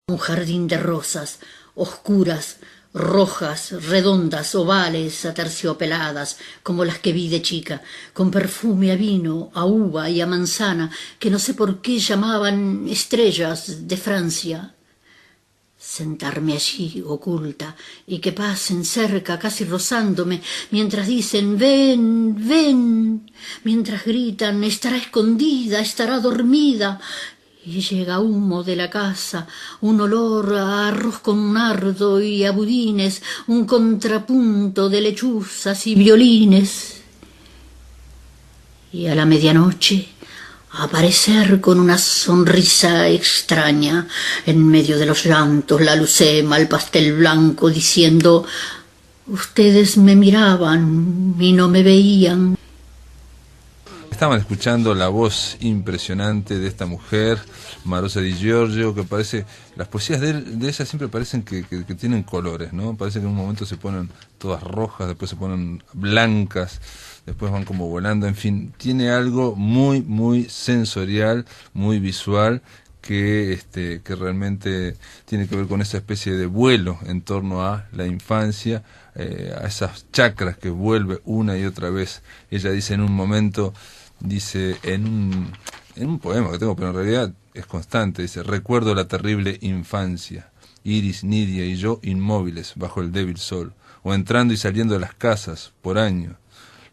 Un jardín de rosas, oscuras, rojas, redondas, ovales, aterciopeladas, como las que vi de chica, con perfume a vino, a uva y a manzana, que no sé por qué llamaban estrellas de Francia. Sentarme allí, oculta, y que pasen cerca, casi rozándome, mientras dicen ven, ven, mientras gritan estará escondida, estará dormida, y llega humo de la casa, un olor a arroz con nardo y a budines, un contrapunto de lechuzas y violines. Y a la medianoche aparecer con una sonrisa extraña en medio de los llantos, la lucema, el pastel blanco, diciendo ustedes me miraban y no me veían. Estaban escuchando la voz impresionante de esta mujer, Marosa Di Giorgio, que parece, las poesías de ella siempre parecen que tienen colores, ¿no? Parece que en un momento se ponen todas rojas, después se ponen blancas, después van como volando, en fin, tiene algo muy, muy sensorial, muy visual, que realmente tiene que ver con esa especie de vuelo en torno a la infancia, a esas chakras que vuelve una y otra vez. Ella dice en un momento, dice en un poema que tengo, pero en realidad es constante, dice: recuerdo la terrible infancia, Iris, Nidia y yo inmóviles bajo el débil sol, o entrando y saliendo de las casas por años,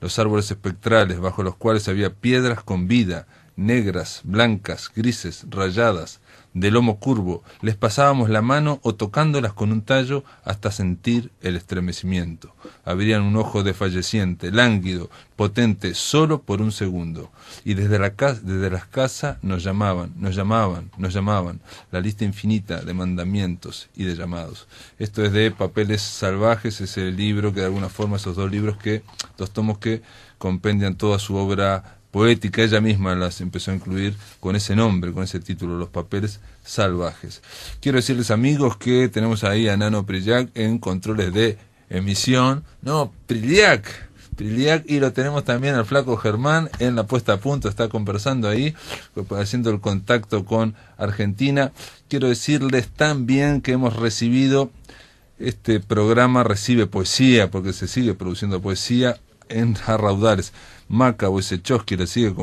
los árboles espectrales bajo los cuales había piedras con vida, negras, blancas, grises, rayadas, de lomo curvo, les pasábamos la mano o tocándolas con un tallo hasta sentir el estremecimiento. Abrían un ojo desfalleciente, lánguido, potente, solo por un segundo. Y desde las casas nos llamaban, la lista infinita de mandamientos y de llamados. Esto es de Papeles Salvajes, es el libro que de alguna forma, esos dos tomos que compendian toda su obra poética. Ella misma las empezó a incluir con ese nombre, con ese título, Los Papeles Salvajes. Quiero decirles, amigos, que tenemos ahí a Nano Prillac en controles de emisión. No, Prillac, y lo tenemos también al flaco Germán en la puesta a punto, está conversando ahí, haciendo el contacto con Argentina. Quiero decirles también que hemos recibido, este programa recibe poesía, porque se sigue produciendo poesía en raudales. Maca Wojciechowski la sigue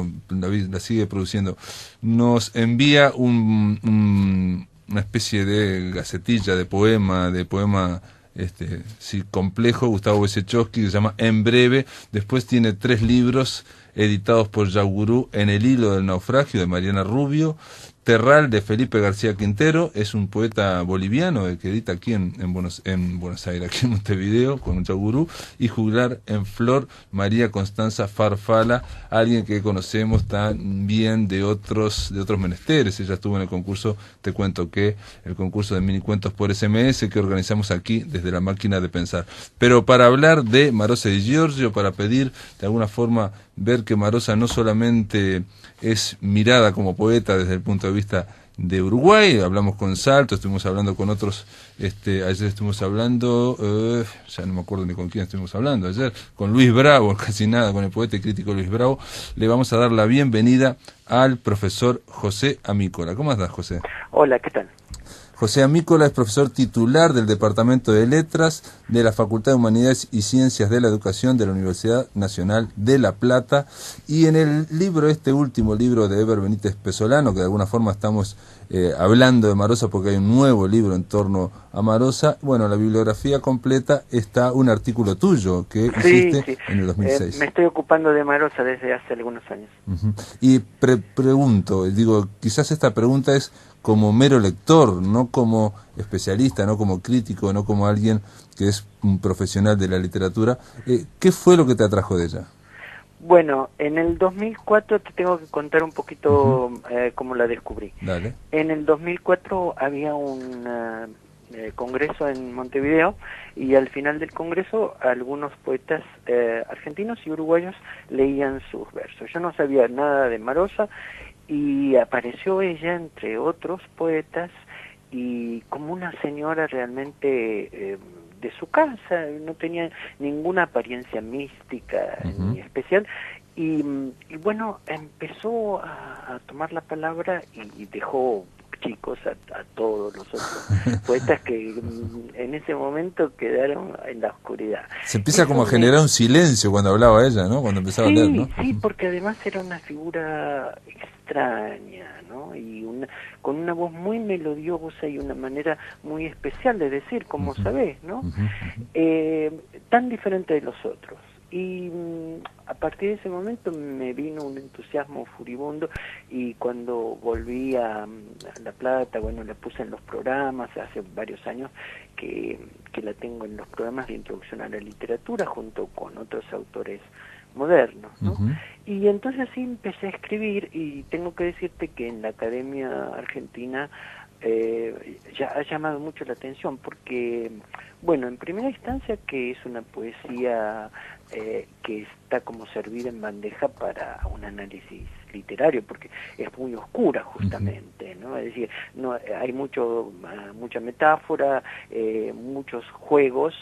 produciendo. Nos envía una especie de gacetilla de poema sí, complejo, Gustavo Wojciechowski, que se llama En Breve. Después tiene 3 libros editados por Yaugurú: En el hilo del naufragio, de Mariana Rubio; Terral, de Felipe García Quintero, es un poeta boliviano que edita aquí en Buenos Aires, aquí en Montevideo, con un Yaugurú; y Juglar en Flor, María Constanza Farfala, alguien que conocemos también de otros menesteres. Ella estuvo en el concurso, te cuento que el concurso de minicuentos por SMS que organizamos aquí desde la máquina de pensar. Pero para hablar de Marosa Di Giorgio, para pedir de alguna forma ver que Marosa no solamente es mirada como poeta desde el punto de vista de Uruguay, hablamos con Salto, estuvimos hablando con otros, ayer estuvimos hablando, ya no me acuerdo ni con quién estuvimos hablando ayer, con Luis Bravo, casi nada, con el poeta y crítico Luis Bravo. Le vamos a dar la bienvenida al profesor José Amícola. ¿Cómo estás, José? Hola, ¿qué tal? José Amícola es profesor titular del Departamento de Letras de la Facultad de Humanidades y Ciencias de la Educación de la Universidad Nacional de La Plata, y en el libro, este último libro de Eber Benítez Pesolano, que de alguna forma estamos hablando de Marosa porque hay un nuevo libro en torno a Marosa, bueno, la bibliografía completa está un artículo tuyo que hiciste en el 2006. Me estoy ocupando de Marosa desde hace algunos años. Y pregunto, digo, quizás esta pregunta es como mero lector, no como especialista, no como crítico, no como alguien que es un profesional de la literatura. ¿Qué fue lo que te atrajo de ella? Bueno, en el 2004 te tengo que contar un poquito cómo la descubrí. Dale. En el 2004 había un congreso en Montevideo, y al final del congreso algunos poetas argentinos y uruguayos leían sus versos. Yo no sabía nada de Marosa, y apareció ella entre otros poetas, y como una señora realmente de su casa, no tenía ninguna apariencia mística ni especial, y bueno, empezó a tomar la palabra y dejó chicos a todos los otros poetas que en ese momento quedaron en la oscuridad. Se empieza como a generar un silencio cuando hablaba ella, ¿no? Cuando empezaba a leer, ¿no? Sí, porque además era una figura extraña, ¿no? Y con una voz muy melodiosa y una manera muy especial de decir, como sabés, ¿no? Tan diferente de los otros. Y a partir de ese momento me vino un entusiasmo furibundo, y cuando volví a La Plata, bueno, la puse en los programas, hace varios años que la tengo en los programas de introducción a la literatura junto con otros autores modernos, ¿no? Y entonces sí empecé a escribir, y tengo que decirte que en la Academia Argentina ya ha llamado mucho la atención, porque, bueno, en primera instancia que es una poesía que está como servida en bandeja para un análisis literario, porque es muy oscura justamente, ¿no? Es decir, no hay mucha metáfora, muchos juegos,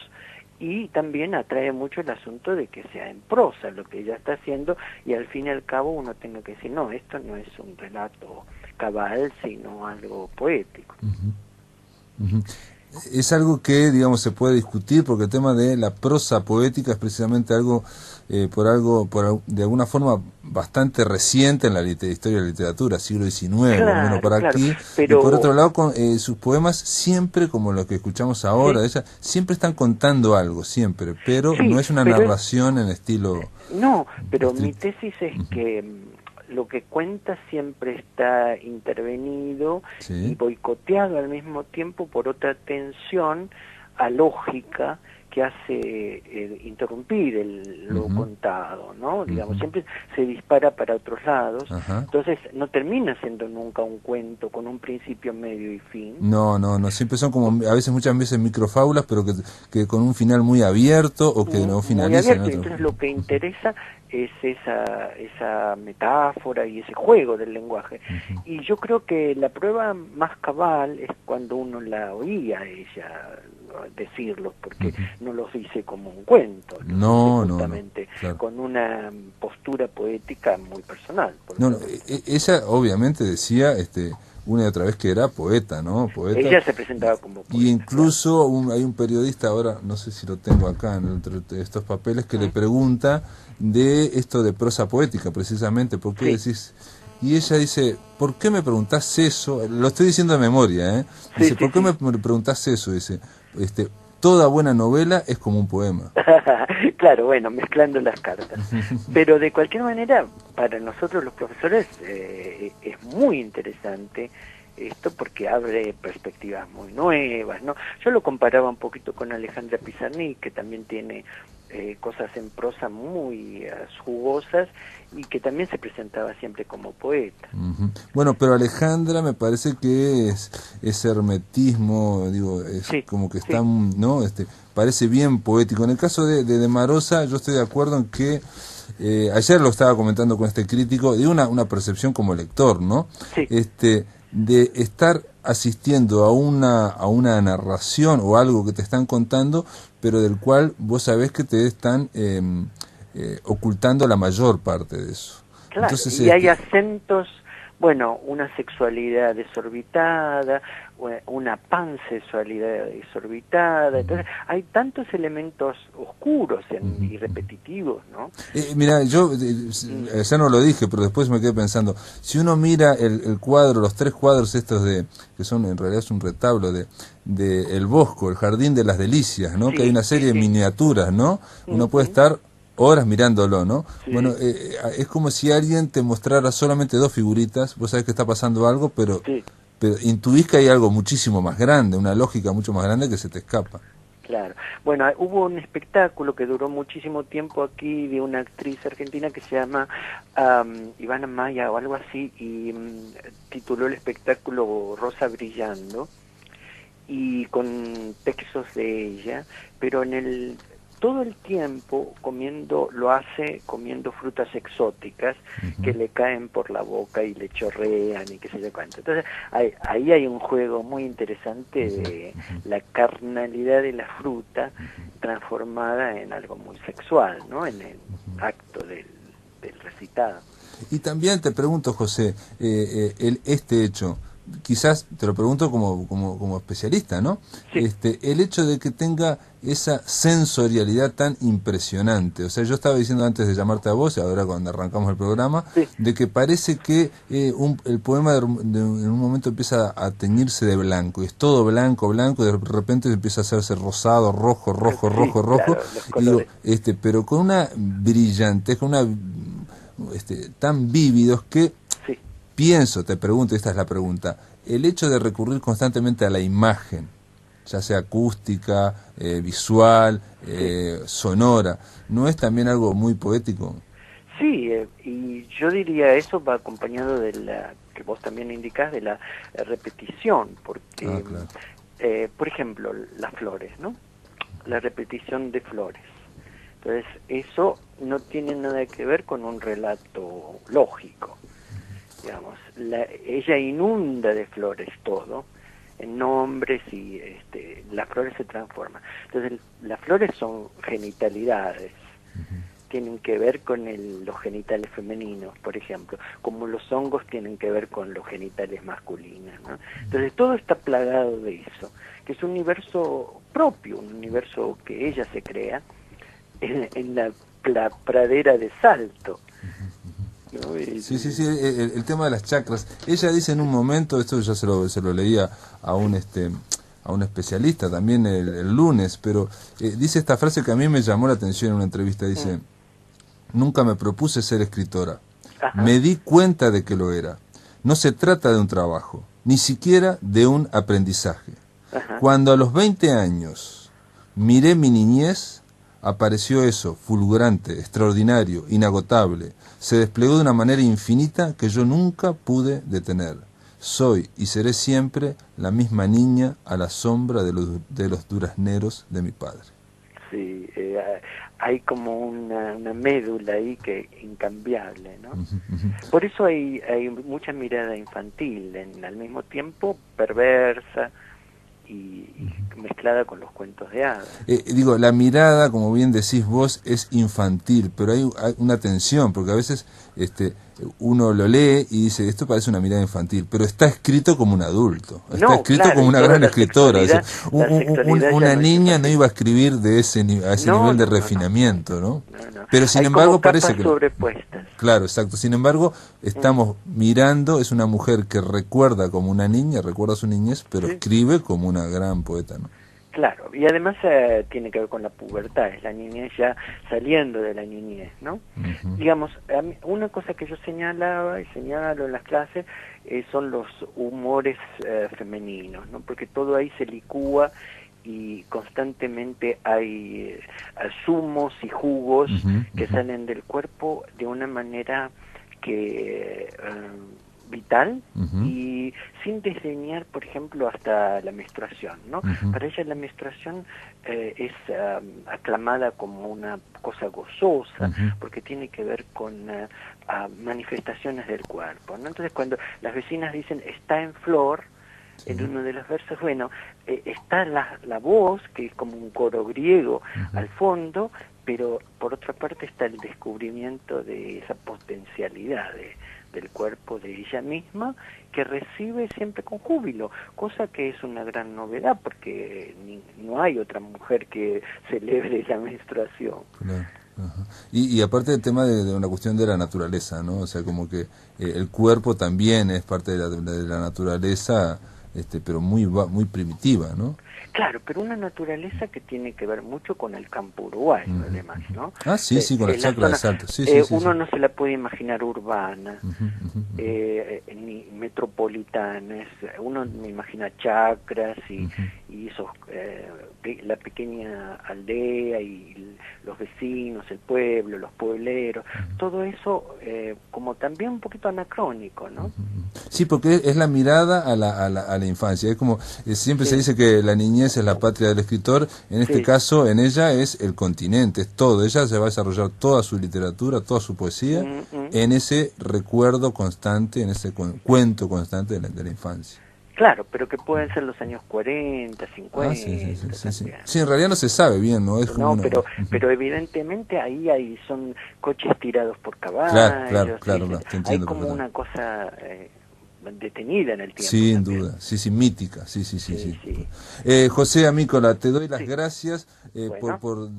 y también atrae mucho el asunto de que sea en prosa lo que ella está haciendo, y al fin y al cabo uno tenga que decir, no, esto no es un relato cabal, sino algo poético. Es algo que, digamos, se puede discutir, porque el tema de la prosa poética es precisamente algo, de alguna forma, bastante reciente en la historia de la literatura, siglo XIX, Claro, al menos para aquí. pero... Y por otro lado, sus poemas siempre, como lo que escuchamos ahora, ella, siempre están contando algo, siempre, pero no es una narración en estilo... No, pero mi tesis es que lo que cuenta siempre está intervenido y boicoteado al mismo tiempo por otra tensión alógica que hace interrumpir lo contado, ¿no? Digamos, siempre se dispara para otros lados, entonces no termina siendo nunca un cuento con un principio, medio y fin. No, siempre son como, muchas veces microfábulas, pero que con un final muy abierto, o que no finaliza. Entonces lo que interesa es esa metáfora y ese juego del lenguaje. Y yo creo que la prueba más cabal es cuando uno la oía a ella decirlos, porque no los dice como un cuento, justamente con una postura poética muy personal. Ella obviamente decía una y otra vez que era poeta, ¿no? Poeta. Ella se presentaba como poeta. Y incluso hay un periodista, ahora no sé si lo tengo acá entre estos papeles, que le pregunta de esto de prosa poética, precisamente, ¿por qué decís? Y ella dice, ¿por qué me preguntás eso? Lo estoy diciendo de memoria, ¿eh? Dice, ¿por qué me preguntás eso? Dice, toda buena novela es como un poema. Claro, bueno, mezclando las cartas. Pero de cualquier manera, para nosotros los profesores es muy interesante esto, porque abre perspectivas muy nuevas, ¿no? Yo lo comparaba un poquito con Alejandra Pizarnik, que también tiene cosas en prosa muy jugosas, y que también se presentaba siempre como poeta. Bueno, pero Alejandra me parece que es hermetismo, digo, es como que está, ¿no? Parece bien poético. En el caso de Marosa, yo estoy de acuerdo en que ayer lo estaba comentando con este crítico, de una percepción como lector, ¿no? De estar asistiendo a una narración o algo que te están contando, pero del cual vos sabés que te están ocultando la mayor parte de eso. Claro, entonces, y hay acentos, bueno, una sexualidad desorbitada, una pansexualidad desorbitada, entonces hay tantos elementos oscuros y repetitivos, ¿no? Mira, yo ya no lo dije, pero después me quedé pensando, si uno mira el cuadro, los 3 cuadros estos que son en realidad es un retablo de El Bosco, el Jardín de las Delicias, ¿no? Que hay una serie de miniaturas, ¿no? Uno puede estar horas mirándolo, ¿no? Bueno, es como si alguien te mostrara solamente 2 figuritas, vos sabés que está pasando algo, pero intuís que hay algo muchísimo más grande, una lógica mucho más grande que se te escapa. Claro. Bueno, hubo un espectáculo que duró muchísimo tiempo aquí de una actriz argentina que se llama Ivana Maya o algo así, y tituló el espectáculo Rosa Brillando, y con textos de ella, pero todo el tiempo lo hace comiendo frutas exóticas que le caen por la boca y le chorrean y qué sé yo cuánto. Entonces ahí hay un juego muy interesante de la carnalidad de la fruta transformada en algo muy sexual, ¿no? En el acto del recitado. Y también te pregunto, José, este hecho quizás, te lo pregunto como especialista, ¿no? Sí. El hecho de que tenga esa sensorialidad tan impresionante. O sea, yo estaba diciendo antes de llamarte a vos, y ahora cuando arrancamos el programa, Sí. de que parece que el poema en un momento empieza a teñirse de blanco, y es todo blanco, blanco, y de repente empieza a hacerse rosado, rojo, rojo, Sí, rojo, rojo, claro, los y digo, colores. pero con una brillantez, con una tan vívidos que Sí. pienso, te pregunto, esta es la pregunta, el hecho de recurrir constantemente a la imagen, ya sea acústica, visual, sonora, ¿no es también algo muy poético? Sí, y yo diría eso va acompañado de la, que vos también indicás, de la repetición, porque, Claro. por ejemplo, las flores, ¿no? La repetición de flores. Entonces, eso no tiene nada que ver con un relato lógico, digamos. Ella inunda de flores todo, en nombres, y las flores se transforman. Entonces, las flores son genitalidades, tienen que ver con los genitales femeninos, por ejemplo, como los hongos tienen que ver con los genitales masculinos, ¿no? Entonces, todo está plagado de eso, que es un universo propio, un universo que ella se crea en la pradera de Salto, ¿no? Sí, el tema de las chakras. Ella dice en un momento, esto ya se lo leía a un especialista también el lunes, pero dice esta frase que a mí me llamó la atención en una entrevista, dice, nunca me propuse ser escritora, Ajá. me di cuenta de que lo era. No se trata de un trabajo, ni siquiera de un aprendizaje. Ajá. Cuando a los 20 años miré mi niñez, apareció eso, fulgurante, extraordinario, inagotable. Se desplegó de una manera infinita que yo nunca pude detener. Soy y seré siempre la misma niña a la sombra de los durazneros de mi padre. Sí, hay como una médula ahí que incambiable, ¿no? Por eso hay mucha mirada infantil, al mismo tiempo perversa, y mezclada con los cuentos de hadas. Digo, la mirada, como bien decís vos, es infantil, pero hay una tensión, porque a veces uno lo lee y dice, esto parece una mirada infantil, pero está escrito como un adulto, está escrito como una gran escritora. O sea, una niña no iba a escribir a ese nivel de refinamiento, ¿no? Pero sin embargo parece que... sobrepuestas. Claro, exacto. Sin embargo, estamos mirando, es una mujer que recuerda como una niña, recuerda su niñez, pero escribe como una gran poeta, ¿no? Claro, y además tiene que ver con la pubertad, es la niñez ya saliendo de la niñez, ¿no? Digamos, una cosa que yo señalaba y señalo en las clases son los humores femeninos, ¿no? Porque todo ahí se licúa y constantemente hay zumos y jugos que salen del cuerpo de una manera que vital y sin desdeñar, por ejemplo, hasta la menstruación, ¿no? Para ella la menstruación es aclamada como una cosa gozosa, porque tiene que ver con manifestaciones del cuerpo, ¿no? Entonces, cuando las vecinas dicen está en flor, en uno de los versos, bueno, está la voz, que es como un coro griego al fondo, pero por otra parte está el descubrimiento de esa potencialidad del cuerpo de ella misma, que recibe siempre con júbilo, cosa que es una gran novedad, porque no hay otra mujer que celebre la menstruación. Claro. Y aparte el tema de una cuestión de la naturaleza, ¿no? O sea, como que el cuerpo también es parte de la naturaleza, pero muy primitiva, ¿no? Claro, pero una naturaleza que tiene que ver mucho con el campo uruguayo, además, ¿no? Ah, sí, con las chacras de Salto. Uno no se la puede imaginar urbana, ni metropolitana. Uno me imagina chacras y esos, la pequeña aldea y los vecinos, el pueblo, los puebleros, todo eso como también un poquito anacrónico, ¿no? Sí, porque es la mirada a la infancia. Es como siempre se dice que la niñez es la patria del escritor. En este caso, en ella es el continente, es todo. Ella se va a desarrollar toda su literatura, toda su poesía en ese recuerdo constante, en ese cuento constante de la infancia. Claro, pero que pueden ser los años 40, 50. Sí, en realidad no se sabe bien, ¿no? Es como pero evidentemente ahí son coches tirados por caballos. Claro, hay como una cosa detenida en el tiempo. Sin también. duda, sí, mítica, sí. Sí. José Amícola, te doy las Sí. gracias Bueno. por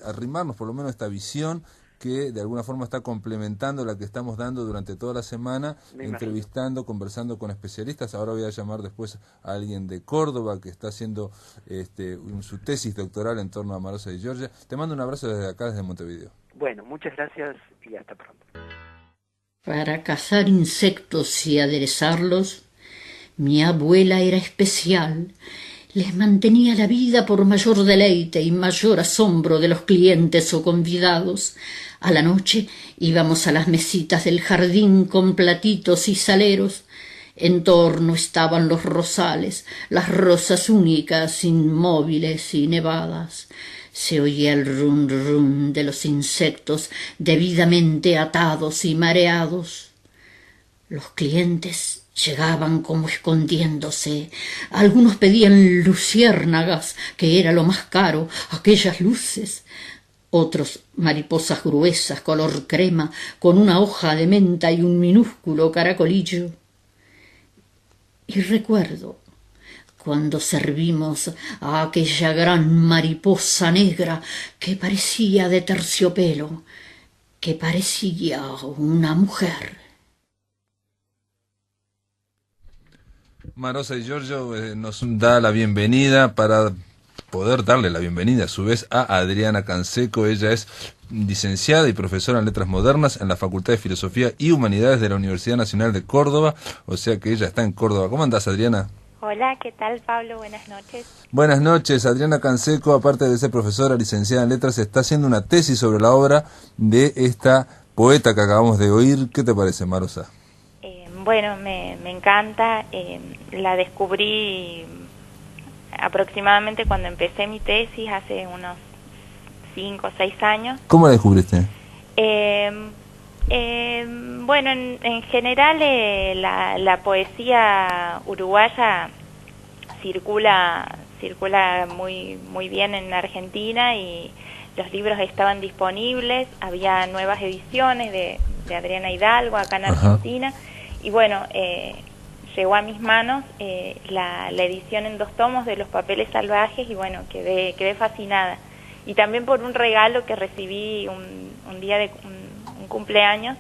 arrimarnos por lo menos esta visión que de alguna forma está complementando la que estamos dando durante toda la semana, Me entrevistando, conversando con especialistas. Ahora voy a llamar después a alguien de Córdoba que está haciendo su tesis doctoral en torno a Marosa di Giorgio. Te mando un abrazo desde acá, desde Montevideo. Bueno, muchas gracias y hasta pronto. Para cazar insectos y aderezarlos, mi abuela era especial. Les mantenía la vida por mayor deleite y mayor asombro de los clientes o convidados. A la noche íbamos a las mesitas del jardín con platitos y saleros. En torno estaban los rosales, las rosas únicas, inmóviles y nevadas. Se oía el rum rum de los insectos debidamente atados y mareados. Los clientes llegaban como escondiéndose. Algunos pedían luciérnagas, que era lo más caro, aquellas luces. Otros mariposas gruesas, color crema, con una hoja de menta y un minúsculo caracolillo. Y recuerdo cuando servimos a aquella gran mariposa negra que parecía de terciopelo, que parecía una mujer. Marosa di Giorgio nos da la bienvenida para poder darle la bienvenida a su vez a Adriana Canseco. Ella es licenciada y profesora en Letras Modernas en la Facultad de Filosofía y Humanidades de la Universidad Nacional de Córdoba, o sea que ella está en Córdoba. ¿Cómo andás, Adriana? Hola, ¿qué tal, Pablo? Buenas noches. Buenas noches. Adriana Canseco, aparte de ser profesora licenciada en Letras, está haciendo una tesis sobre la obra de esta poeta que acabamos de oír. ¿Qué te parece, Marosa? Bueno, me encanta. La descubrí aproximadamente cuando empecé mi tesis, hace unos 5 o 6 años. ¿Cómo la descubriste? Bueno, en general la poesía uruguaya circula muy bien en Argentina y los libros estaban disponibles, había nuevas ediciones de Adriana Hidalgo acá en Argentina. Y bueno, llegó a mis manos la edición en 2 tomos de Los Papeles Salvajes y bueno, quedé fascinada. Y también por un regalo que recibí un día de un cumpleaños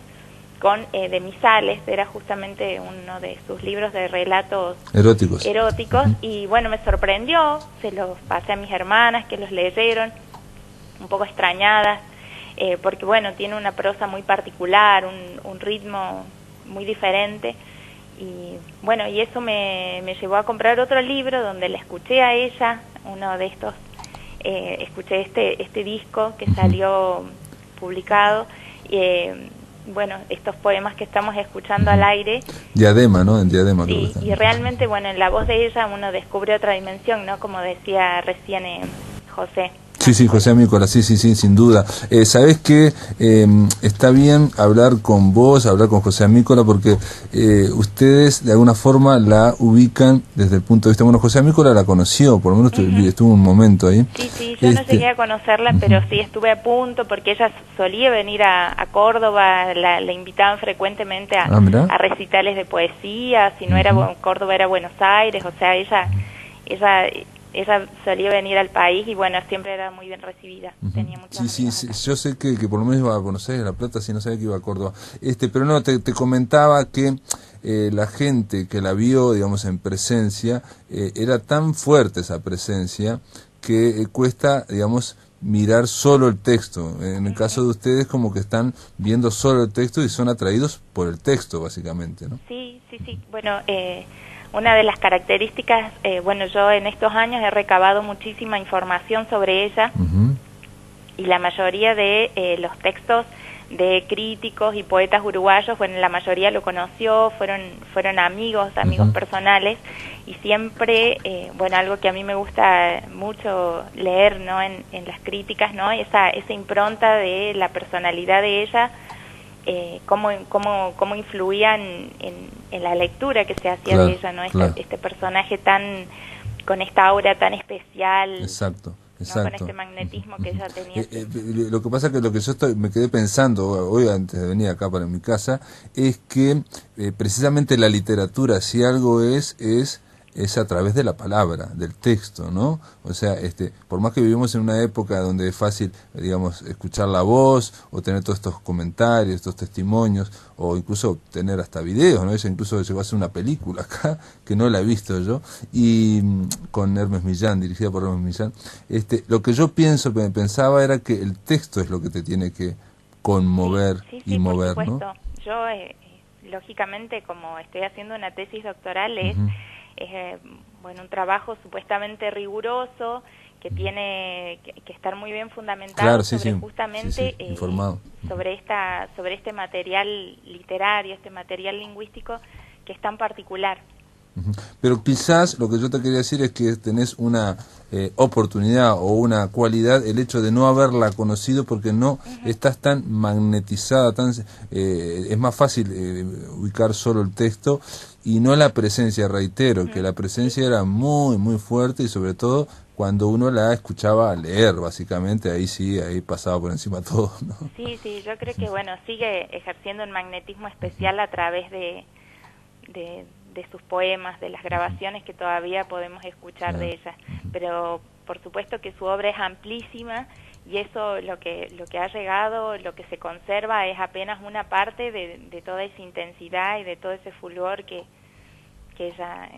de Misales, era justamente uno de sus libros de relatos eróticos. Y bueno, me sorprendió, se los pasé a mis hermanas que los leyeron, un poco extrañadas, porque bueno, tiene una prosa muy particular, un ritmo muy diferente y bueno, y eso me llevó a comprar otro libro donde la escuché a ella, uno de estos, escuché este disco que salió publicado, bueno, estos poemas que estamos escuchando al aire. Diadema, ¿no? En Diadema. Sí, y realmente, bueno, en la voz de ella uno descubre otra dimensión, ¿no? Como decía recién José. Sí, José Amícola, sí, sin duda. Sabés que está bien hablar con vos, hablar con José Amícola, porque ustedes de alguna forma la ubican desde el punto de vista... Bueno, José Amícola la conoció, por lo menos estuvo un momento ahí. Sí, yo no llegué a conocerla, pero sí estuve a punto, porque ella solía venir a Córdoba, la invitaban frecuentemente a recitales de poesía, si no era Córdoba era Buenos Aires, o sea, ella solía venir al país y bueno, siempre era muy bien recibida. Tenía muchas sí, yo sé que por lo menos iba a Buenos Aires, a La Plata, sí, no sabía que iba a Córdoba. Pero no, te comentaba que la gente que la vio, digamos, en presencia, era tan fuerte esa presencia que cuesta, digamos, mirar solo el texto. En el caso de ustedes, como que están viendo solo el texto y son atraídos por el texto, básicamente, ¿no? Sí. Bueno, una de las características, bueno, yo en estos años he recabado muchísima información sobre ella y la mayoría de los textos de críticos y poetas uruguayos, bueno, la mayoría lo conoció, fueron amigos personales y siempre, bueno, algo que a mí me gusta mucho leer, ¿no? En las críticas, ¿no? Esa impronta de la personalidad de ella, cómo influían en la lectura que se hacía de ella, ¿no? Este personaje con esta aura tan especial. Exacto. exacto. ¿no? Con este magnetismo que ella tenía. Lo que pasa es que lo que yo me quedé pensando hoy antes de venir acá para mi casa es que precisamente la literatura, si algo es a través de la palabra, del texto, ¿no? O sea, por más que vivimos en una época donde es fácil, digamos, escuchar la voz o tener todos estos comentarios, estos testimonios, o incluso tener hasta videos, ¿no? Ella incluso llegó a hacer una película acá, que no la he visto yo, y con Hermes Millán, dirigida por Hermes Millán. Lo que yo pensaba era que el texto es lo que te tiene que conmover sí, y mover, por ¿no? supuesto. Yo, lógicamente, como estoy haciendo una tesis doctoral, bueno, un trabajo supuestamente riguroso que tiene que estar muy bien fundamentado, claro, sobre justamente informado. sobre este material literario, este material lingüístico que es tan particular. Pero quizás lo que yo te quería decir es que tenés una oportunidad o una cualidad, el hecho de no haberla conocido porque no estás tan magnetizada, es más fácil ubicar solo el texto y no la presencia, reitero, que la presencia era muy, muy fuerte y sobre todo cuando uno la escuchaba leer, básicamente, ahí pasaba por encima todo, ¿no? Sí, yo creo que, bueno, sigue ejerciendo un magnetismo especial a través de sus poemas, de las grabaciones que todavía podemos escuchar de ella, pero por supuesto que su obra es amplísima y eso lo que ha llegado, lo que se conserva es apenas una parte de toda esa intensidad y de todo ese fulgor que ella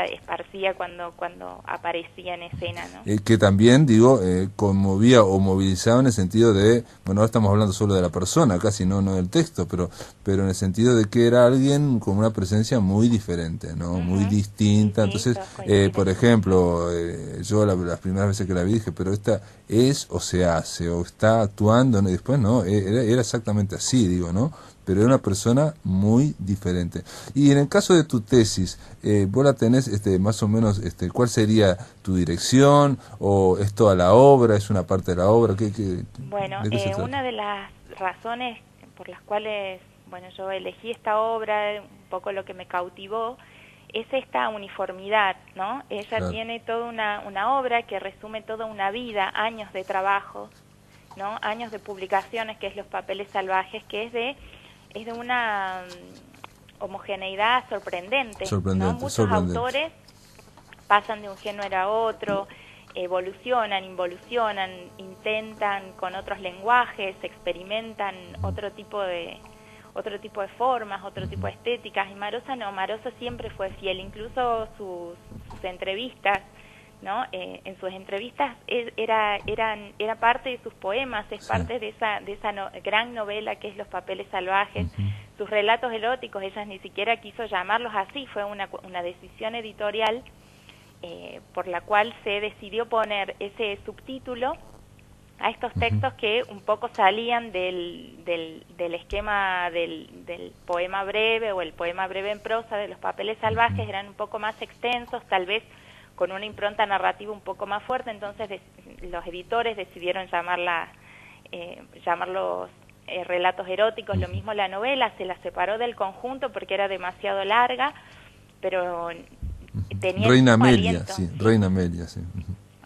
esparcía cuando aparecía en escena, ¿no? Que también, digo, conmovía o movilizaba en el sentido de, bueno, ahora estamos hablando solo de la persona, casi no del texto, pero en el sentido de que era alguien con una presencia muy diferente, ¿no? Muy distinta. Entonces, por ejemplo, yo las primeras veces que la vi dije, pero esta es o se hace, o está actuando, ¿no? Y después no, era exactamente así, digo, ¿no? Pero era una persona muy diferente. Y en el caso de tu tesis, vos la tenés más o menos, ¿cuál sería tu dirección? ¿O es toda la obra? ¿Es una parte de la obra? Bueno, una de las razones por las cuales, bueno, yo elegí esta obra, un poco lo que me cautivó, es esta uniformidad, ¿no? Ella tiene toda una obra que resume toda una vida, años de trabajo, ¿no? Años de publicaciones, que es Los papeles salvajes, que es de una homogeneidad sorprendente, ¿no? Muchos autores pasan de un género a otro, evolucionan, involucionan, intentan con otros lenguajes, experimentan otro tipo de formas, otro tipo de estéticas, y Marosa no, Marosa siempre fue fiel, incluso sus entrevistas, ¿no? En sus entrevistas era parte de sus poemas, parte de esa gran novela que es Los papeles salvajes, sus relatos eróticos. Ella ni siquiera quiso llamarlos así, fue una decisión editorial por la cual se decidió poner ese subtítulo a estos textos que un poco salían del esquema del poema breve o el poema breve en prosa de Los papeles salvajes, eran un poco más extensos, tal vez con una impronta narrativa un poco más fuerte, entonces los editores decidieron llamarlos relatos eróticos. Lo mismo la novela, se la separó del conjunto porque era demasiado larga, pero tenía Reina el mismo Amelia, aliento, sí, Reina Amelia, sí.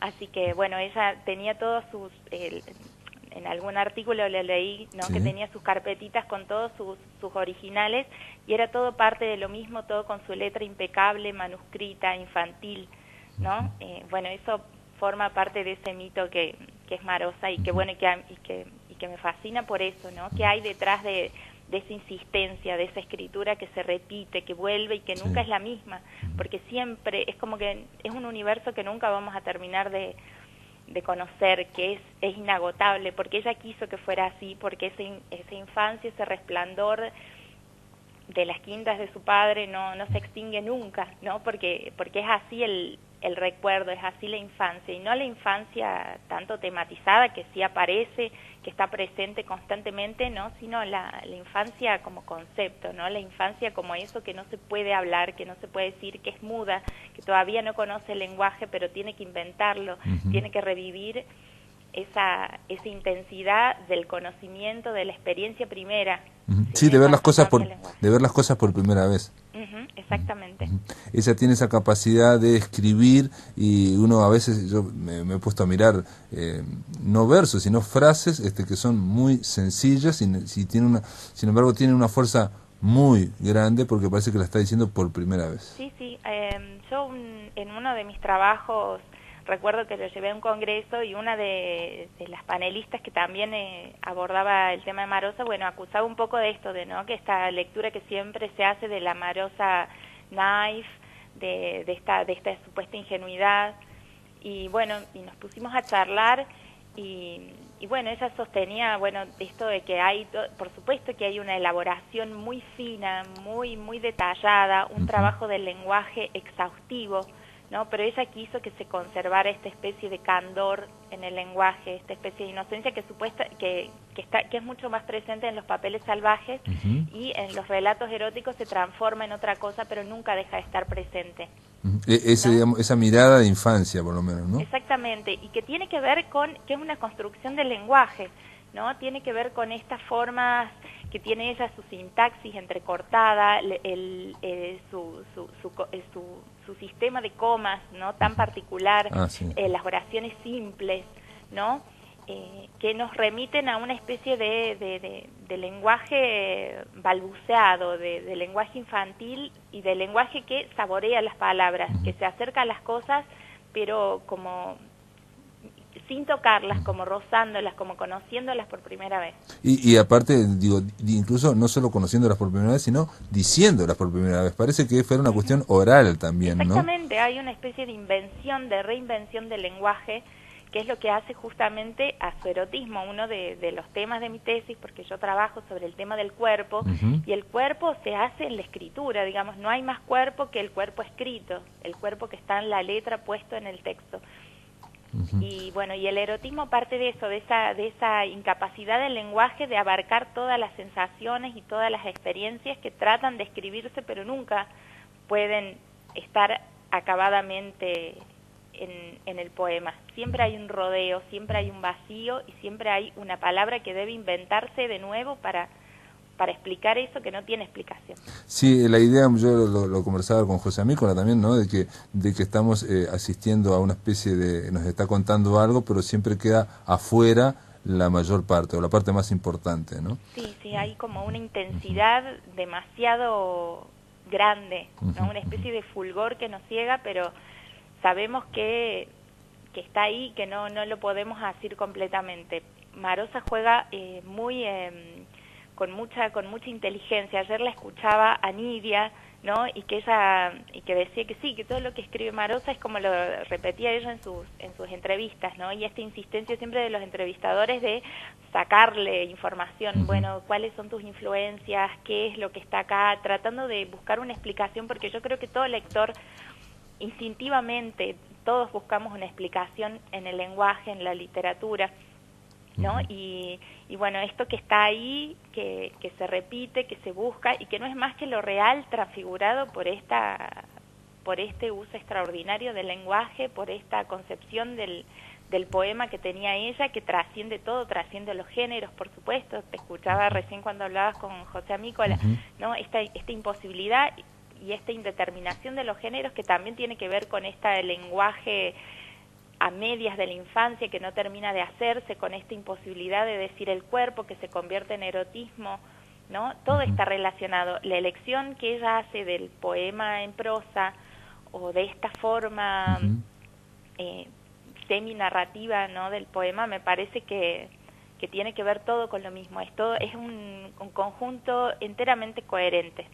Así que, bueno, ella tenía todos en algún artículo le leí, ¿no? Que tenía sus carpetitas con todos sus originales y era todo parte de lo mismo, todo con su letra impecable, manuscrita, infantil, ¿no? Bueno, eso forma parte de ese mito que es Marosa y que, bueno, y que me fascina por eso, ¿no? Que hay detrás de esa insistencia, de esa escritura que se repite, que vuelve y que nunca es la misma, porque siempre es como que es un universo que nunca vamos a terminar de conocer, que es inagotable, porque ella quiso que fuera así, porque esa infancia, ese resplandor de las quintas de su padre no se extingue nunca, ¿no? Porque es así el recuerdo, es así la infancia, y no la infancia tanto tematizada, que sí aparece, que está presente constantemente, ¿no? Sino la infancia como concepto, ¿no? La infancia como eso que no se puede hablar, que no se puede decir, que es muda, que todavía no conoce el lenguaje, pero tiene que inventarlo, tiene que revivir esa intensidad del conocimiento, de la experiencia primera. Sí, de ver las cosas por primera vez. Exactamente. Ella tiene esa capacidad de escribir, y uno a veces, yo me he puesto a mirar no versos, sino frases que son muy sencillas, y sin embargo tienen una fuerza muy grande, porque parece que la está diciendo por primera vez. Sí, yo en uno de mis trabajos recuerdo que lo llevé a un congreso, y una de las panelistas que también abordaba el tema de Marosa, bueno, acusaba un poco de esto, que esta lectura que siempre se hace de la Marosa naif, de esta supuesta ingenuidad, y bueno, y nos pusimos a charlar, y bueno, ella sostenía, esto de que hay, por supuesto que hay una elaboración muy fina, muy detallada, un trabajo del lenguaje exhaustivo, ¿no? Pero ella quiso que se conservara esta especie de candor en el lenguaje, esta especie de inocencia que es mucho más presente en los papeles salvajes, y en los relatos eróticos se transforma en otra cosa, pero nunca deja de estar presente. Digamos, esa mirada de infancia, por lo menos, ¿no? Exactamente, y que tiene que ver con que es una construcción del lenguaje, ¿no? Tiene que ver con estas formas que tiene ella, su sintaxis entrecortada, su sistema de comas, ¿no? Tan particular, las oraciones simples, ¿no? Que nos remiten a una especie de lenguaje balbuceado, de lenguaje infantil, y de lenguaje que saborea las palabras, que se acerca a las cosas, pero como sin tocarlas, como rozándolas, como conociéndolas por primera vez. Y aparte, digo, incluso no solo conociéndolas por primera vez, sino diciéndolas por primera vez. Parece que fuera una cuestión oral también, ¿no? Exactamente, hay una especie de invención, de reinvención del lenguaje, que es lo que hace justamente a su erotismo. Uno de los temas de mi tesis, porque yo trabajo sobre el tema del cuerpo, y el cuerpo se hace en la escritura, digamos, no hay más cuerpo que el cuerpo escrito, el cuerpo que está en la letra puesto en el texto. Y bueno, y el erotismo parte de eso, de esa incapacidad del lenguaje de abarcar todas las sensaciones y todas las experiencias que tratan de escribirse, pero nunca pueden estar acabadamente en el poema. Siempre hay un rodeo, siempre hay un vacío, y siempre hay una palabra que debe inventarse de nuevo para explicar eso que no tiene explicación. Sí, la idea, yo lo conversaba con José Amícola también, ¿no? De que estamos asistiendo a una especie nos está contando algo, pero siempre queda afuera la mayor parte, o la parte más importante, ¿no? Sí, hay como una intensidad demasiado grande, ¿no? Una especie de fulgor que nos ciega, pero sabemos que está ahí, que no lo podemos asir completamente. Marosa juega con mucha inteligencia. Ayer la escuchaba a Nidia, ¿no? Y que decía que sí, que todo lo que escribe Marosa es como lo repetía ella en sus entrevistas, ¿no? Y esta insistencia siempre de los entrevistadores de sacarle información, bueno, ¿cuáles son tus influencias? ¿Qué es lo que está acá? Tratando de buscar una explicación, porque yo creo que todo lector, instintivamente, todos buscamos una explicación en el lenguaje, en la literatura, ¿no? Y bueno, esto que está ahí, que se repite, que se busca, y que no es más que lo real transfigurado por este uso extraordinario del lenguaje, por esta concepción del poema que tenía ella, que trasciende todo, trasciende los géneros, por supuesto. Te escuchaba recién cuando hablabas con José Amícola, ¿no? Esta imposibilidad y esta indeterminación de los géneros, que también tiene que ver con este lenguaje a medias de la infancia que no termina de hacerse, con esta imposibilidad de decir el cuerpo, que se convierte en erotismo, ¿no? Todo está relacionado. La elección que ella hace del poema en prosa, o de esta forma semi-narrativa, ¿no? del poema, me parece que tiene que ver todo con lo mismo. Es un conjunto enteramente coherente.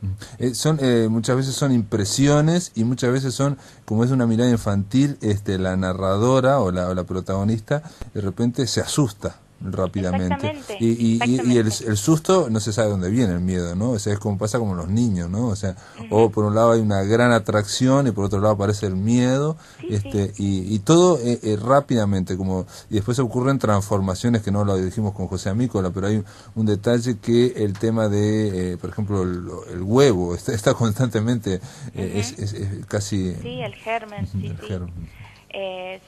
Muchas veces son impresiones, y muchas veces son, como es una mirada infantil, la narradora o la protagonista de repente se asusta rápidamente. Y el susto no se sabe dónde viene el miedo, ¿no? O sea, es como pasa como los niños, ¿no? O sea, o por un lado hay una gran atracción y por otro lado aparece el miedo, y todo rápidamente, y después ocurren transformaciones que no lo dijimos con José Amícola, pero hay un detalle, que el tema de, por ejemplo, el huevo está constantemente, es casi... Sí, el germen, germen.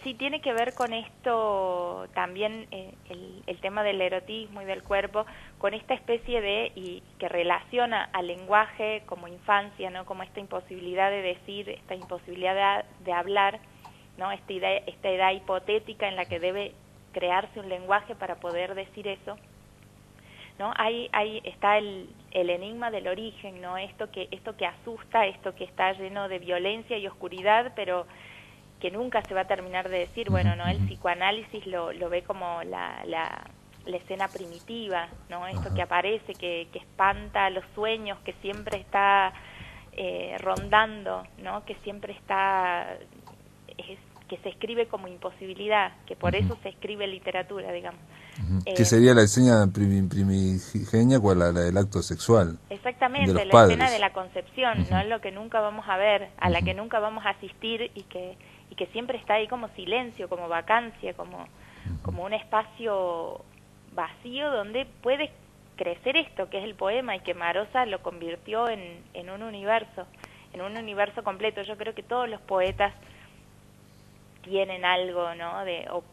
Sí, tiene que ver con esto también, el tema del erotismo y del cuerpo, con esta especie de, y que relaciona al lenguaje como infancia, ¿no? Como esta imposibilidad de decir, esta imposibilidad de hablar, ¿no? Esta edad hipotética en la que debe crearse un lenguaje para poder decir eso, ¿no? Ahí está el enigma del origen, ¿no? Esto que asusta, esto que está lleno de violencia y oscuridad, pero que nunca se va a terminar de decir. Bueno, ¿no? El psicoanálisis lo ve como la escena primitiva, ¿no? Esto que aparece, que espanta los sueños, que siempre está rondando, ¿no? Que siempre está, que se escribe como imposibilidad, que por eso se escribe literatura, digamos. ¿Qué sería la escena primigenia? ¿Cuál? La del acto sexual. Exactamente, de los la padres. escena de la concepción, ¿no? Es lo que nunca vamos a ver, a la que nunca vamos a asistir y que siempre está ahí como silencio, como vacancia, como un espacio vacío donde puede crecer esto que es el poema, y que Marosa lo convirtió en un universo completo. Yo creo que todos los poetas tienen algo, ¿no? O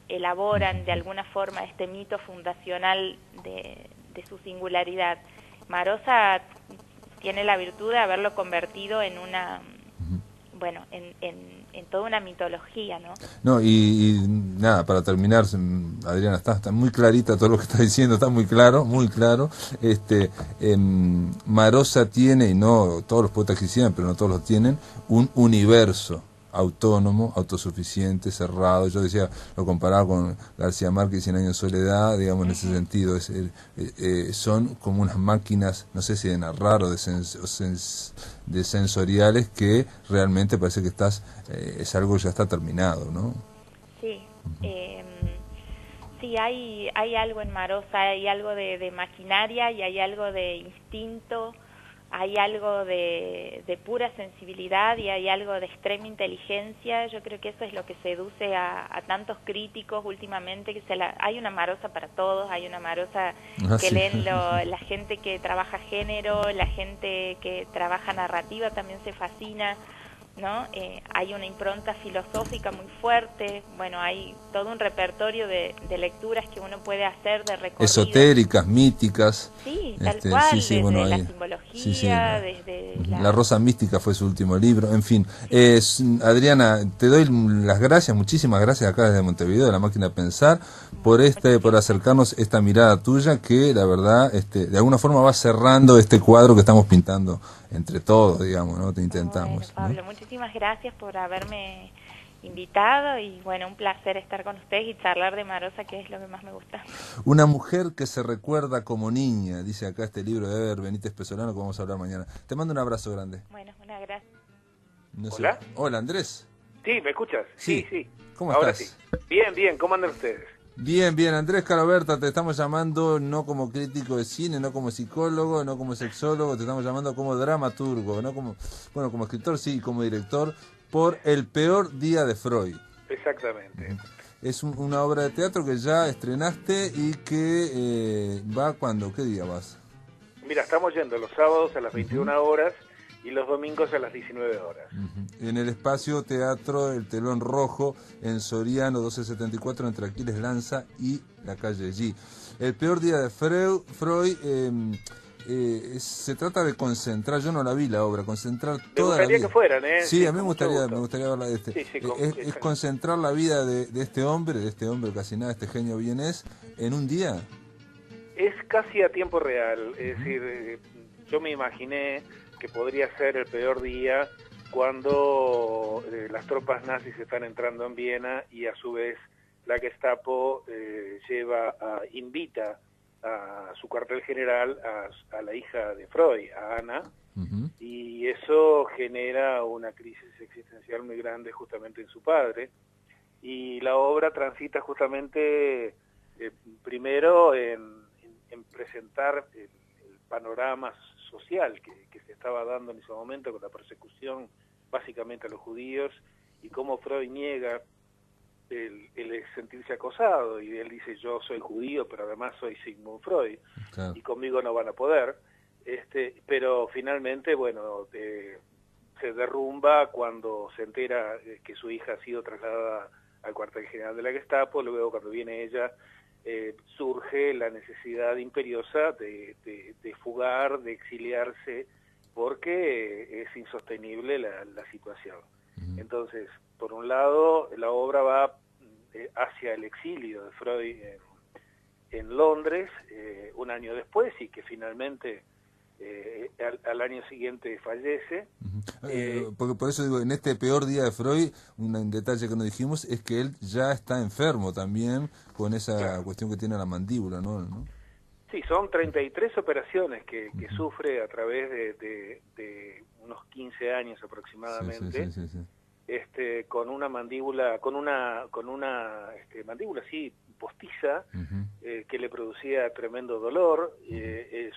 elaboran de alguna forma este mito fundacional de su singularidad. Marosa tiene la virtud de haberlo convertido en una, bueno, en toda una mitología, ¿no? No, y nada, para terminar, Adriana, está muy clarita todo lo que está diciendo, está muy claro, muy claro. Marosa tiene, y no todos los poetas quisieran, pero no todos lo tienen, un universo autónomo, autosuficiente, cerrado. Yo decía, lo comparaba con García Márquez y Cien años de soledad, digamos, en ese sentido. Son como unas máquinas, no sé si de narrar o de sensoriales, que realmente parece que es algo que ya está terminado, ¿no? Sí, sí, hay algo en Marosa, hay algo de maquinaria y hay algo de instinto, hay algo de pura sensibilidad y hay algo de extrema inteligencia. Yo creo que eso es lo que seduce a tantos críticos últimamente, que hay una Marosa para todos, hay una Marosa que leen la gente que trabaja género, la gente que trabaja narrativa también se fascina, ¿no? Hay una impronta filosófica muy fuerte. Bueno, hay todo un repertorio de lecturas que uno puede hacer, de recorridos. Esotéricas, míticas. Sí, tal cual, sí, desde bueno, la simbología, desde La Rosa Mística fue su último libro, en fin. Adriana, te doy las gracias, muchísimas gracias acá desde Montevideo, de La Máquina de Pensar, por acercarnos esta mirada tuya que, la verdad, de alguna forma va cerrando este cuadro que estamos pintando entre todos, digamos, ¿no? Te intentamos. Bueno, Pablo, ¿no? muchísimas gracias por haberme invitado y bueno, un placer estar con ustedes y charlar de Marosa, que es lo que más me gusta. Una mujer que se recuerda como niña, dice acá este libro de Eber Benítez Pesolano, que vamos a hablar mañana. Te mando un abrazo grande. Bueno, una gracias. No sé. ¿Hola? Hola, Andrés. Sí, ¿me escuchas? Sí. ¿Cómo Ahora estás? Sí. Bien, ¿cómo andan ustedes? Bien, Andrés Caraberta, te estamos llamando no como crítico de cine, no como psicólogo, no como sexólogo, te estamos llamando como dramaturgo, no como, bueno, como escritor, sí, como director, por El peor día de Freud. Exactamente. Es una obra de teatro que ya estrenaste y que va cuando, ¿qué día vas? Mira, estamos yendo los sábados a las 21 horas y los domingos a las 19 horas. En el espacio Teatro El Telón Rojo, en Soriano 1274, entre Aquiles Lanza y la calle G. El peor día de Freud, se trata de concentrar, yo no la vi la obra, concentrar toda la vida. Me gustaría que fueran, ¿eh? Sí, a mí me gustaría verla. Es concentrar concentrar la vida de este hombre casi nada, este genio vienés, en un día. Es casi a tiempo real, es decir, yo me imaginé que podría ser el peor día cuando las tropas nazis están entrando en Viena y a su vez la Gestapo invita a su cuartel general a la hija de Freud, a Ana, y eso genera una crisis existencial muy grande justamente en su padre, y la obra transita justamente primero en presentar el panorama social que se estaba dando en ese momento con la persecución básicamente a los judíos y cómo Freud niega el sentirse acosado, y él dice: yo soy judío pero además soy Sigmund Freud, claro, y conmigo no van a poder, pero finalmente bueno se se derrumba cuando se entera que su hija ha sido trasladada al cuartel general de la Gestapo. Luego, cuando viene ella, surge la necesidad imperiosa de fugar, de exiliarse, porque es insostenible la situación. Entonces, por un lado, la obra va hacia el exilio de Freud en Londres, un año después, y que finalmente al año siguiente fallece. Porque por eso digo, en este peor día de Freud, un detalle que no dijimos es que él ya está enfermo también con esa cuestión que tiene la mandíbula, ¿no? Sí, son 33 operaciones que sufre a través de unos 15 años aproximadamente. Sí. Con una mandíbula, con una mandíbula así postiza, que le producía tremendo dolor.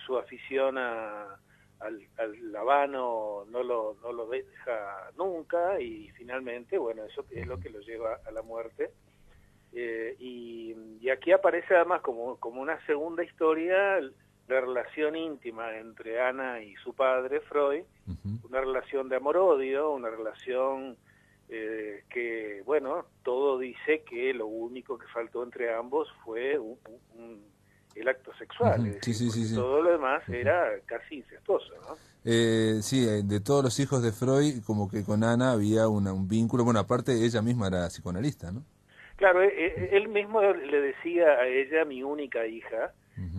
Su afición al habano no lo deja nunca, y finalmente, bueno, eso es lo que lo lleva a la muerte. Y aquí aparece además como una segunda historia la relación íntima entre Ana y su padre, Freud, una relación de amor-odio, una relación que, bueno, todo dice que lo único que faltó entre ambos fue el acto sexual, es decir, todo lo demás era casi incestuoso, ¿no? Sí, de todos los hijos de Freud, como que con Ana había un vínculo. Bueno, aparte ella misma era psicoanalista, ¿no? Claro, él mismo le decía a ella mi única hija,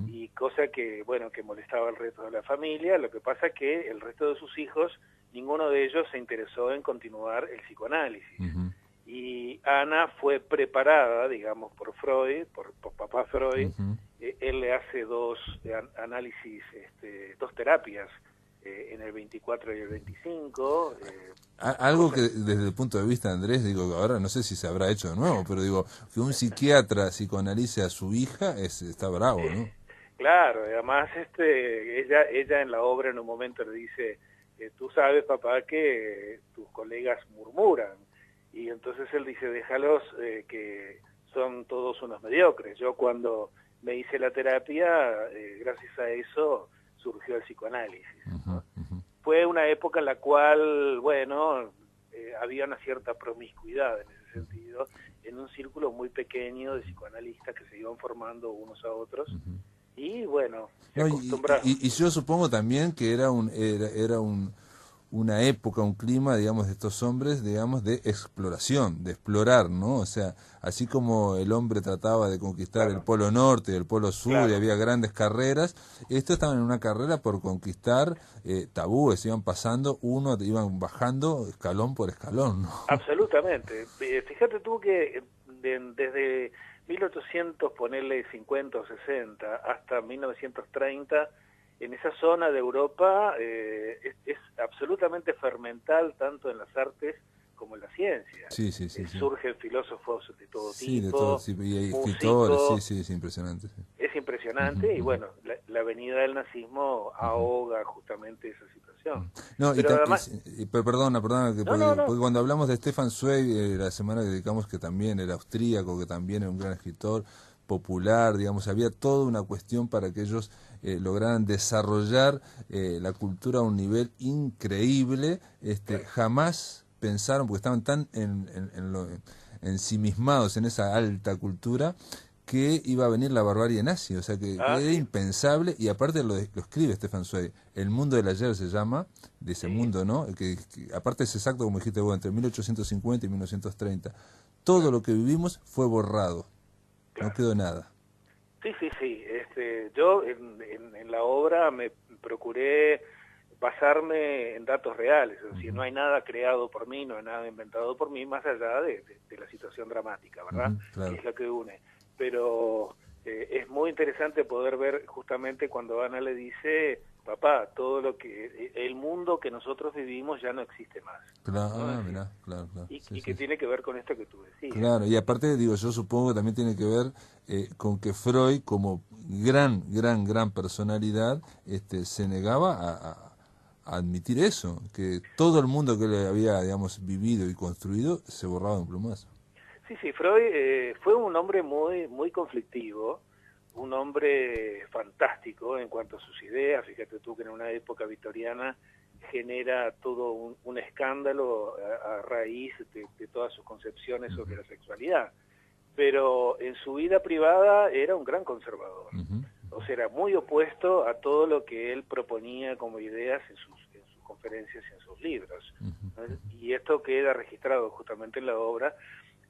y cosa que, bueno, que molestaba al resto de la familia. Lo que pasa es que el resto de sus hijos, ninguno de ellos se interesó en continuar el psicoanálisis. Y Ana fue preparada, digamos, por Freud, por papá Freud. Él le hace dos análisis, dos terapias, en el 24 y el 25. Algo que desde el punto de vista de Andrés, digo, ahora no sé si se habrá hecho de nuevo, pero digo, que un psiquiatra psicoanalice a su hija está bravo, ¿no? Claro, además ella en la obra en un momento le dice, tú sabes, papá, que tus colegas murmuran, y entonces él dice, déjalos, que son todos unos mediocres. Yo cuando me hice la terapia, gracias a eso surgió el psicoanálisis, ¿no? Fue una época en la cual, bueno, había una cierta promiscuidad en ese sentido, en un círculo muy pequeño de psicoanalistas que se iban formando unos a otros, y bueno, se acostumbraron. Y yo supongo también que era una época, un clima, digamos, de estos hombres, digamos, de exploración, de explorar, ¿no? O sea, así como el hombre trataba de conquistar el Polo Norte y el Polo Sur, y había grandes carreras, estos estaban en una carrera por conquistar tabúes, iban pasando iban bajando escalón por escalón, ¿no? Absolutamente. Fíjate tú que desde 1800, ponerle 50 o 60, hasta 1930, en esa zona de Europa es absolutamente fermental, tanto en las artes como en la ciencia. Surgen filósofos de todo tipo, de todo tipo, y escritores, es impresionante. Es impresionante, y bueno, la venida del nazismo ahoga justamente esa situación. No, pero además... Perdona, porque No. cuando hablamos de Stefan Zweig, la semana que dedicamos, que también era austríaco, que también era un gran escritor popular, digamos, había toda una cuestión para que ellos lograran desarrollar la cultura a un nivel increíble. Jamás pensaron, porque estaban tan ensimismados en esa alta cultura, que iba a venir la barbarie nazi, o sea que era impensable. Y aparte lo escribe Stefan Zweig, El mundo del ayer se llama, de ese mundo, ¿no? Que aparte es exacto, como dijiste vos, entre 1850 y 1930, todo lo que vivimos fue borrado. No quedó nada. Sí. Yo en la obra me procuré basarme en datos reales, es decir, no hay nada creado por mí, no hay nada inventado por mí, más allá de la situación dramática, ¿verdad? Que es la que une. Pero es muy interesante poder ver justamente cuando Ana le dice, papá, el mundo que nosotros vivimos ya no existe más. Claro, ¿no? Mirá, claro. Y que tiene que ver con esto que tú decías. Claro, y aparte, digo, yo supongo que también tiene que ver con que Freud, como gran personalidad, se negaba a admitir eso, que todo el mundo que le había, digamos, vivido y construido se borraba de un plumazo. Sí, Freud fue un hombre muy conflictivo, un hombre fantástico en cuanto a sus ideas. Fíjate tú que en una época victoriana genera todo un escándalo a raíz de todas sus concepciones sobre la sexualidad. Pero en su vida privada era un gran conservador. O sea, era muy opuesto a todo lo que él proponía como ideas en sus conferencias y en sus libros. Y esto queda registrado justamente en la obra,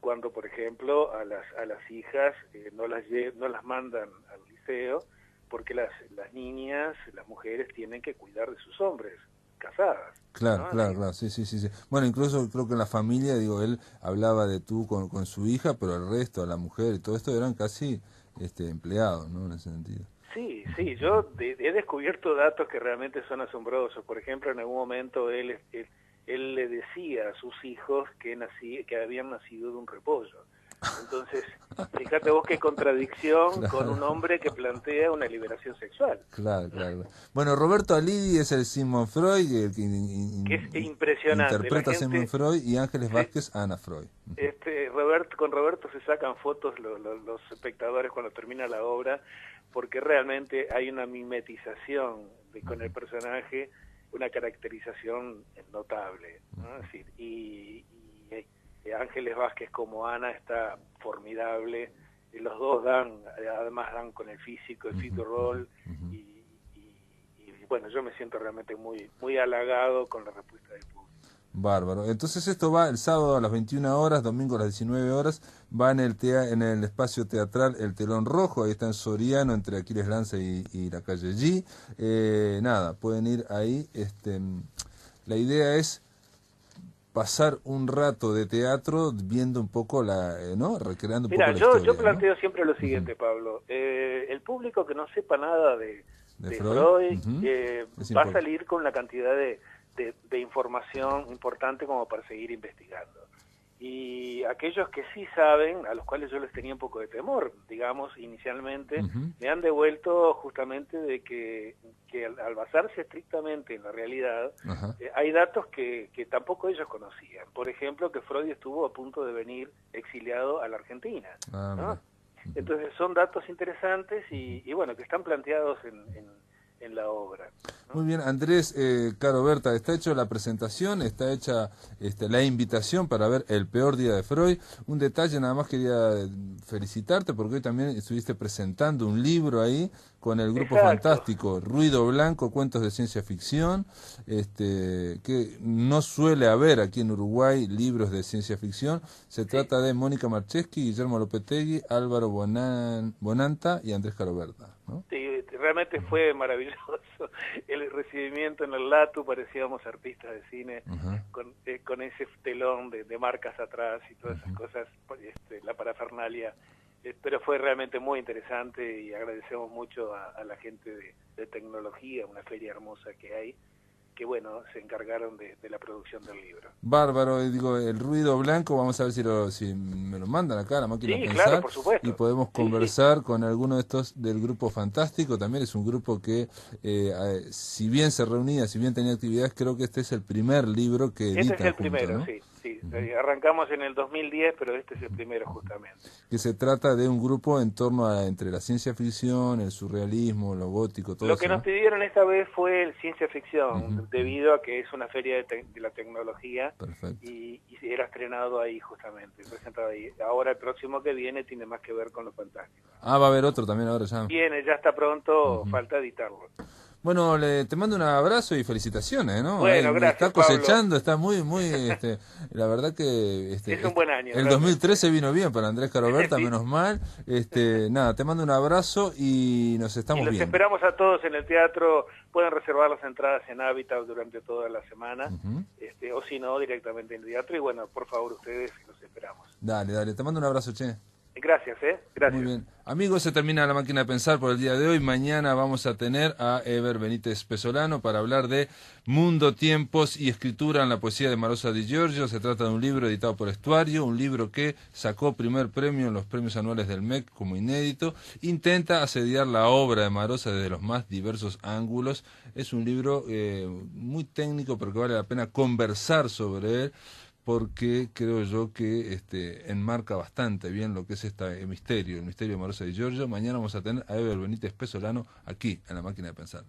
cuando, por ejemplo, a las hijas no las mandan al liceo, porque las niñas, las mujeres, tienen que cuidar de sus hombres, casadas. Claro, ¿no? claro, sí. Bueno, incluso creo que en la familia, digo, él hablaba de tú con su hija, pero el resto, a la mujer y todo esto eran casi empleados, ¿no? En ese sentido. Sí, yo he descubierto datos que realmente son asombrosos. Por ejemplo, en algún momento él le decía a sus hijos que habían nacido de un repollo. Entonces, fíjate vos qué contradicción, claro, con un hombre que plantea una liberación sexual. Claro. Bueno, Roberto Alidi es el Sigmund Freud, el que es impresionante. Interpreta a Sigmund Freud, y Ángeles Vázquez a Ana Freud. Con Roberto se sacan fotos los espectadores cuando termina la obra, porque realmente hay una mimetización con el personaje, una caracterización notable, ¿no? Es decir, y Ángeles Vázquez como Ana está formidable, y los dos además dan con el físico, el fit rol, y bueno, yo me siento realmente muy halagado con la respuesta del público. Bárbaro. Entonces esto va el sábado a las 21 horas, domingo a las 19 horas, va en el espacio teatral El Telón Rojo, ahí está en Soriano, entre Aquiles Lanza y la calle G. Nada, pueden ir ahí. La idea es pasar un rato de teatro viendo un poco ¿no? Recreando un poco la historia. Yo planteo, ¿no?, siempre lo siguiente, Pablo. El público que no sepa nada de Freud va a salir con la cantidad de información importante como para seguir investigando. Y aquellos que sí saben, a los cuales yo les tenía un poco de temor, digamos, inicialmente, me han devuelto justamente de que al basarse estrictamente en la realidad, hay datos que tampoco ellos conocían. Por ejemplo, que Freud estuvo a punto de venir exiliado a la Argentina, ¿no? Entonces son datos interesantes y bueno, que están planteados en la obra, ¿no? Muy bien, Andrés, Caro Berta, está hecha la presentación, está hecha la invitación para ver El peor día de Freud. Un detalle, nada más quería felicitarte, porque hoy también estuviste presentando un libro ahí con el grupo fantástico Ruido Blanco, cuentos de ciencia ficción, que no suele haber aquí en Uruguay libros de ciencia ficción. Se trata de Mónica Marcheschi, Guillermo Lopetegui, Álvaro Bonanta y Andrés Caro Berta, ¿no? Sí, realmente fue maravilloso el recibimiento en el Latu, parecíamos artistas de cine, con ese telón de marcas atrás y todas esas cosas, la parafernalia, pero fue realmente muy interesante y agradecemos mucho a la gente de tecnología, una feria hermosa que hay, que bueno, se encargaron de la producción del libro. Bárbaro, digo, El Ruido Blanco, vamos a ver si me lo mandan acá a la máquina de pensar, claro, por supuesto, y podemos conversar con alguno de estos del grupo fantástico. También es un grupo que, si bien se reunía, si bien tenía actividades, creo que este es el primer libro que editan. Este es el juntos, primero, ¿no? sí. Arrancamos en el 2010, pero este es el primero justamente. Que se trata de un grupo en torno entre la ciencia ficción, el surrealismo, lo gótico, todo eso. Lo que nos pidieron esta vez fue el ciencia ficción, debido a que es una feria de la tecnología. Perfecto. Y era estrenado ahí justamente, presentado ahí. Ahora el próximo que viene tiene más que ver con lo fantástico. Ah, va a haber otro también ahora ya. Viene, ya está pronto, falta editarlo. Bueno, te mando un abrazo y felicitaciones, ¿no? Bueno, gracias, está cosechando, Pablo. está muy, la verdad que... es un buen año. El 2013 vino bien para Andrés Caro Berta, sí. Menos mal. Nada, te mando un abrazo y nos estamos viendo. Los esperamos a todos en el teatro. Pueden reservar las entradas en Hábitat durante toda la semana, o si no, directamente en el teatro. Y bueno, por favor, ustedes, los esperamos. Dale, te mando un abrazo, che. Gracias, gracias. Muy bien. Amigos, se termina la máquina de pensar por el día de hoy. Mañana vamos a tener a Eber Benítez Pesolano para hablar de Mundo, Tiempos y Escritura en la poesía de Marosa Di Giorgio. Se trata de un libro editado por Estuario, un libro que sacó primer premio en los premios anuales del MEC como inédito. Intenta asediar la obra de Marosa desde los más diversos ángulos. Es un libro muy técnico, pero que vale la pena conversar sobre él, porque creo yo que enmarca bastante bien lo que es el misterio de Marosa Di Giorgio. Mañana vamos a tener a Eber Benítez Pesolano aquí en la máquina de pensar.